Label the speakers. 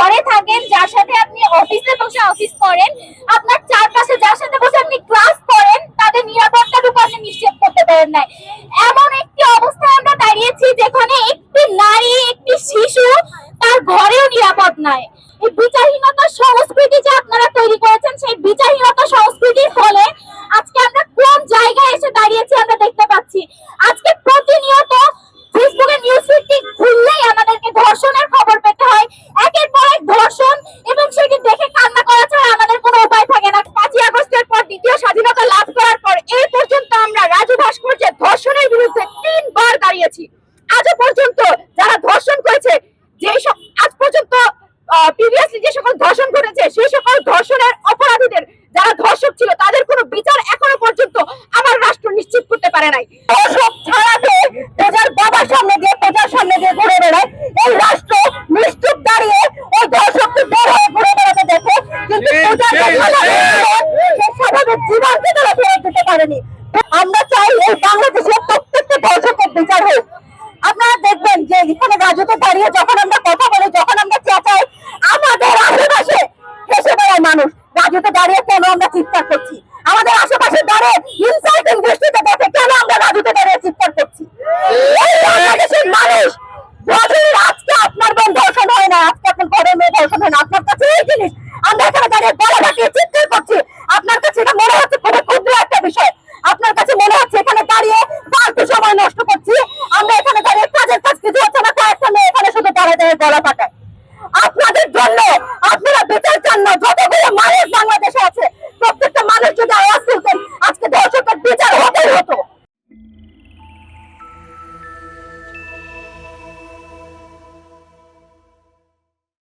Speaker 1: ঘরে থাকেন, যার সাথে আপনি অফিসে বসে অফিস করেন, আপনার চারপাশে যার সাথে বসে আপনি ক্লাস করেন, তাদের নিরাপত্তাটুকু আপনি নিশ্চিত করতে পারেন না। এমন একটি অবস্থায় আমরা দাঁড়িয়েছি যেখানে একটি নারী, একটি শিশু তার ঘরেও নিরাপদ নয়। এই বিচারহীনতার সংস্কৃতি যে আপনারা তৈরি করেছেন, সেই বিচারহীনতা সংস্কৃতির ফলে আজকে আমরা কোন জায়গায় এসে দাঁড়িয়েছি আমরা দেখতে পাচ্ছি। আজকে প্রতিনিয়ত ফেসবুকে নিউজ ফিড খুললেই আমাদেরকে ধর্ষণের খবর পেতে হয়, একের পর এক ধর্ষণ, এবং সেটি দেখে কান্না করা ছাড়া আমাদের কোনো উপায় থাকে না। 5ই আগস্টের পর দ্বিতীয় স্বাধীনতা লাভ করার পর এই পর্যন্ত আমরা রাজু ভাস্কর্যের ধর্ষণের বিরুদ্ধে 3 বার দাঁড়িয়েছি। আজও পর্যন্ত যারা ধর্ষণ করেছে, আজ পর্যন্ত প্রিভিয়াসলি যে সকল ধর্ষণ করেছে, সেই সকল ধর্ষণের অপরাধীদের যারা ধর্ষক ছিল তাদের কোনো বিচার এখনো পর্যন্ত আমার রাষ্ট্র নিশ্চিত করতে পারে নাই। ধর্ষক ছাড়াতে প্রজার বাবার সামনে দিয়ে, প্রজার সামনে দিয়ে ঘুরে বেড়ায় এই রাষ্ট্র নিশ্চুপ দাঁড়িয়ে ওই ধর্ষককে বের হয়ে ঘুরে বেড়াতে দেখে, কিন্তু স্বাভাবিক জীবনকে তারা ফেরত দিতে পারেনি। আমরা চাই এই বাংলাদেশের প্রত্যেকটা ধর্ষকের বিচার হোক। আপনারা দেখবেন যে এখানে রাজুতে দাঁড়িয়ে যখন আমরা কথা বলি, যখন আমরা চেঁচাই, আমাদের আশেপাশে হেসে বেড়ায় মানুষ। রাজুতে দাঁড়িয়ে কেন আমরা চিৎকার করছি? আমাদের আশেপাশে দাঁড়িয়ে ইনসাল্টিং দৃষ্টিতে দেখে কেন আমরা রাজুতে দাঁড়িয়ে চিৎকার করছি? এই বাংলাদেশের মানুষ আজকে আপনার বোন ধর্ষণ হয় না, আজকে আপনার ঘরের মেয়ে ধর্ষণ হয় না, আপনার কাছে এই জিনিস আমরা এখানে দাঁড়িয়ে গলা বাঁকিয়ে চিৎকার করছি, আপনার কাছে এটা মনে হচ্ছে খুবই ক্ষুদ্র একটা বিষয়। আপনার কাছে মনে হচ্ছে এখানে দাঁড়িয়ে ফালতু সময় নষ্ট করছি, আমরা এখানে দাঁড়িয়ে কাজের কাজ কিছু হচ্ছে না, কয়েকটা মেয়ে এখানে শুধু দাঁড়িয়ে গলা কাটা।